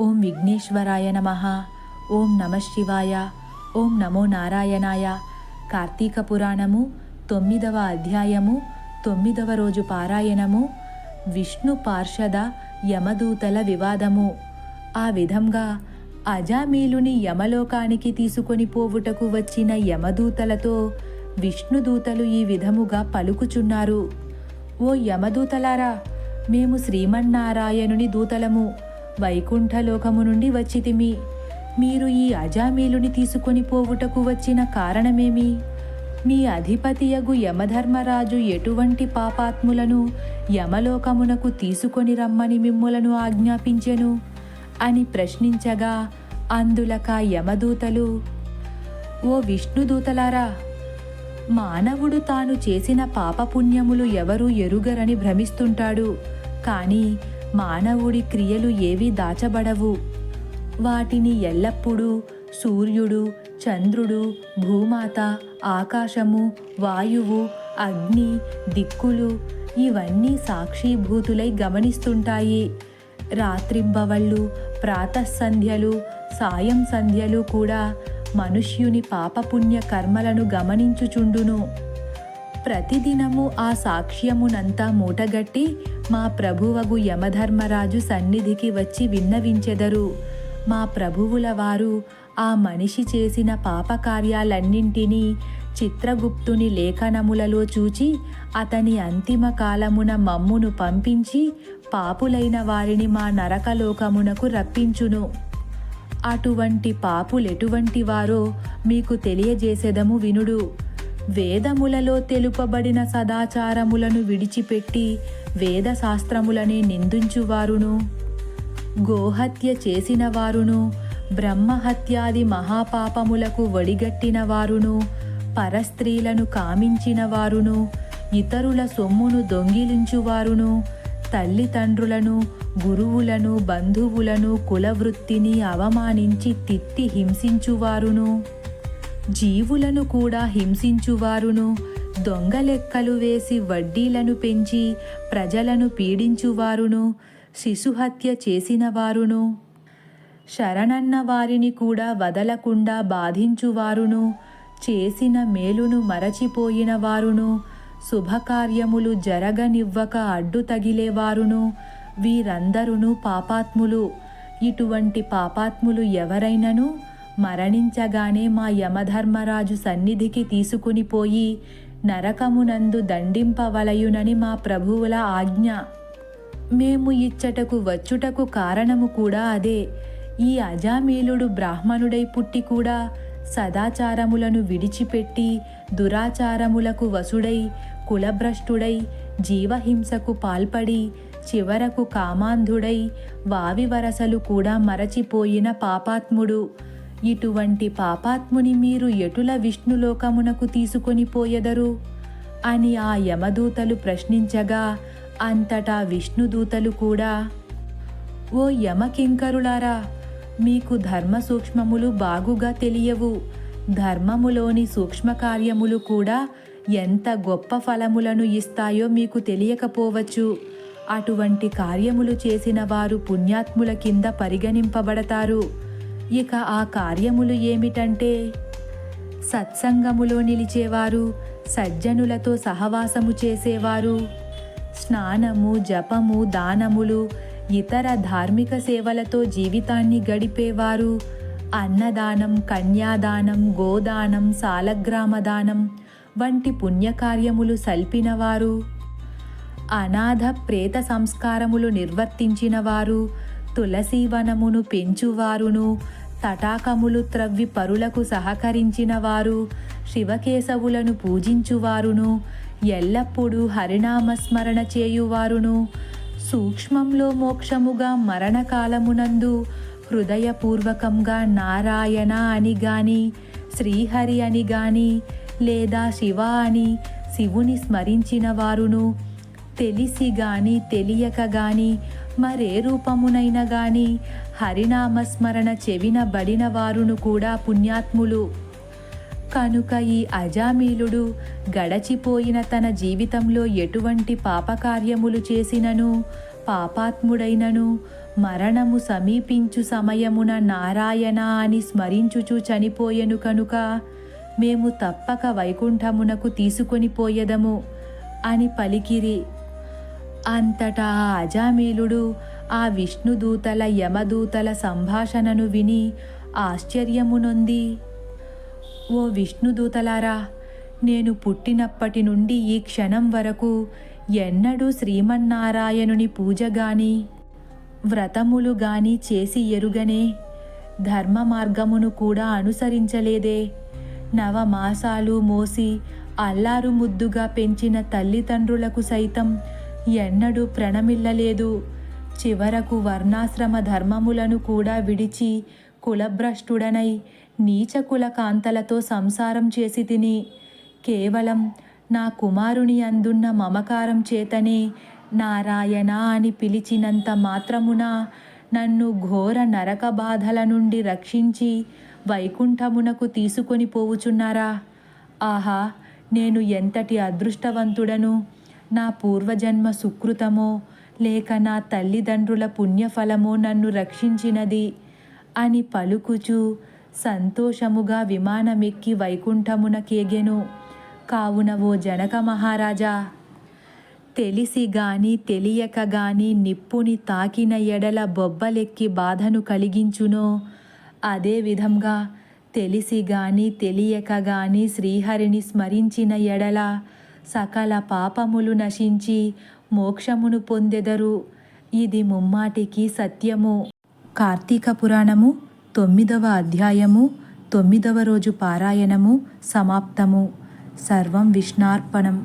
ఓం విఘ్నేశ్వరాయ నమః. ఓం నమః శివాయ. ఓం నమో నారాయణాయ. కార్తీక పురాణము 9వ అధ్యాయము 9వ రోజు పారాయణము. విష్ణు పార్షద యమదూతల వివాదము. ఆ విధంగా అజామీలుని యమలోకానికి తీసుకొని పోవుటకు వచ్చిన యమదూతలతో విష్ణుదూతలు ఈ విధముగా పలుకుచున్నారు. ఓ యమదూతలారా, మేము శ్రీమన్నారాయణుని దూతలము, వైకుంఠలోకము నుండి వచ్చితిమి. మీరు ఈ అజామీలుని తీసుకొని పోవుటకు వచ్చిన కారణమేమి? మీ అధిపతియగు యమధర్మరాజు ఎటువంటి పాపాత్ములను యమలోకమునకు తీసుకొని రమ్మని మిమ్ములను ఆజ్ఞాపించెను అని ప్రశ్నించగా, అందులక యమదూతలు, ఓ విష్ణుదూతలారా, మానవుడు తాను చేసిన పాపపుణ్యములు ఎవరూ ఎరుగరని భ్రమిస్తుంటాడు. కానీ మానవుడి క్రియలు ఏవీ దాచబడవు. వాటిని ఎల్లప్పుడూ సూర్యుడు, చంద్రుడు, భూమాత, ఆకాశము, వాయువు, అగ్ని, దిక్కులు ఇవన్నీ సాక్షిభూతులై గమనిస్తుంటాయి. రాత్రింబవళ్ళు, ప్రాతఃసంధ్యలు, సాయం సంధ్యలు కూడా మనుష్యుని పాపపుణ్య కర్మలను గమనించుచుండును. ప్రతిదినము ఆ సాక్ష్యమునంతా మూటగట్టి మా ప్రభువగు యమధర్మరాజు సన్నిధికి వచ్చి విన్నవించెదరు. మా ప్రభువుల వారు ఆ మనిషి చేసిన పాపకార్యాలన్నింటినీ చిత్రగుప్తుని లేఖనములలో చూచి అతని అంతిమ కాలమున మమ్మును పంపించి పాపులైన వారిని మా నరకలోకమునకు రప్పించును. అటువంటి పాపులెటువంటి వారో మీకు తెలియజేసెదము వినుడు. వేదములలో తెలుపబడిన సదాచారములను విడిచిపెట్టి వేదశాస్త్రములనే నిందించువారును, గోహత్య చేసిన వారును, బ్రహ్మహత్యాది మహాపాపములకు వడిగట్టిన వారును, పరస్త్రీలను కామించిన వారును, ఇతరుల సొమ్మును దొంగిలించువారును, తల్లిదండ్రులను, గురువులను, బంధువులను, కులవృత్తిని అవమానించి తిట్టి హింసించువారును, జీవులను కూడా హింసించువారును, దొంగలెక్కలు వేసి వడ్డీలను పెంచి ప్రజలను పీడించువారును, శిశుహత్య చేసిన వారును, శరణన్న వారిని కూడా వదలకుండా బాధించువారును, చేసిన మేలును మరచిపోయిన వారును, శుభకార్యములు జరగనివ్వక అడ్డు తగిలేవారును, వీరందరూ పాపాత్ములు. ఇటువంటి పాపాత్ములు ఎవరైనను మరణించగానే మా యమధర్మరాజు సన్నిధికి తీసుకుని పోయి నరకమునందు దండింపవలయునని మా ప్రభువుల ఆజ్ఞ. మేము ఇచ్చటకు వచ్చుటకు కారణము కూడా అదే. ఈ అజామీలుడు బ్రాహ్మణుడై పుట్టి కూడా సదాచారములను విడిచిపెట్టి దురాచారములకు వసుడై కులభ్రష్టుడై జీవహింసకు పాల్పడి చివరకు కామాంధుడై వావి వరసలు కూడా మరచిపోయిన పాపాత్ముడు. ఇటువంటి పాపాత్ముని మీరు ఎటుల విష్ణులోకమునకు తీసుకొని పోయెదరు అని ఆ యమదూతలు ప్రశ్నించగా, అంతటా విష్ణుదూతలు కూడా, ఓ యమకింకరులారా, మీకు ధర్మ సూక్ష్మములు బాగుగా తెలియవు. ధర్మములోని సూక్ష్మకార్యములు కూడా ఎంత గొప్ప ఫలములను ఇస్తాయో మీకు తెలియకపోవచ్చు. అటువంటి కార్యములు చేసిన వారు పుణ్యాత్ముల కింద పరిగణింపబడతారు. ఇక ఆ కార్యములు ఏమిటంటే, సత్సంగములో నిలిచేవారు, సజ్జనులతో సహవాసము చేసేవారు, స్నానము, జపము, దానములు, ఇతర ధార్మిక సేవలతో జీవితాన్ని గడిపేవారు, అన్నదానం, కన్యాదానం, గోదానం, సాలగ్రామదానం వంటి పుణ్యకార్యములు సల్పినవారు, అనాథ ప్రేత సంస్కారములు నిర్వర్తించినవారు, తులసీవనమును పెంచువారును, తటాకములు త్రవ్వి పరులకు సహకరించినవారు, శివకేశవులను పూజించువారును, ఎల్లప్పుడూ హరినామస్మరణ చేయువారును, సూక్ష్మంలో మోక్షముగా మరణకాలమునందు హృదయపూర్వకంగా నారాయణ అని గాని, శ్రీహరి అని గాని, లేదా శివ అని శివుని స్మరించిన వారును, తెలిసి గాని తెలియక గాని మరే రూపమునైనా గాని హరినామస్మరణ చెవిన బడిన వారును కూడా పుణ్యాత్ములు. కనుక ఈ అజామీలుడు గడచిపోయిన తన జీవితంలో ఎటువంటి పాపకార్యములు చేసినను, పాపాత్ముడైనను, మరణము సమీపించు సమయమున నారాయణ అని స్మరించుచు చనిపోయెను కనుక మేము తప్పక వైకుంఠమునకు తీసుకొని పోయెదము అని పలికిరి. అంతటా ఆ అజామీలుడు ఆ విష్ణుదూతల యమదూతల సంభాషణను విని ఆశ్చర్యమునొంది, ఓ విష్ణుదూతలారా, నేను పుట్టినప్పటి నుండి ఈ క్షణం వరకు ఎన్నడూ శ్రీమన్నారాయణుని పూజ గాని వ్రతములు గాని చేసి ఎరుగనే, ధర్మ మార్గమును కూడా అనుసరించలేదే. నవమాసాలు మోసి అల్లారు ముద్దుగా పెంచిన తల్లిదండ్రులకు సైతం ఎన్నడూ ప్రణమిల్లలేదు. చివరకు వర్ణాశ్రమ ధర్మములను కూడా విడిచి కులభ్రష్టుడనై నీచకుల కాంతలతో సంసారం చేసి తిని, కేవలం నా కుమారుని అందున్న మమకారం చేతనే నారాయణ అని పిలిచినంత మాత్రమున నన్ను ఘోర నరక బాధల నుండి రక్షించి వైకుంఠమునకు తీసుకొని పోవుచున్నారా? ఆహా, నేను ఎంతటి అదృష్టవంతుడను! నా పూర్వజన్మ సుకృతమో లేక నా తల్లిదండ్రుల పుణ్యఫలమో నన్ను రక్షించినది అని పలుకుచూ సంతోషముగా విమానమెక్కి వైకుంఠమునకేగెను. కావున ఓ జనక మహారాజా, తెలిసి గాని తెలియక గాని నిప్పుని తాకిన ఎడల బొబ్బలెక్కి బాధను కలిగించునో, అదేవిధంగా తెలిసి గాని తెలియక గాని శ్రీహరిని స్మరించిన ఎడల సకల పాపములు నశించి మోక్షమును పొందెదరు. ఇది ముమ్మాటికి సత్యము. కార్తీక పురాణము 9వ అధ్యాయము 9వ రోజు పారాయణము సమాప్తము. సర్వం విష్ణార్పణం.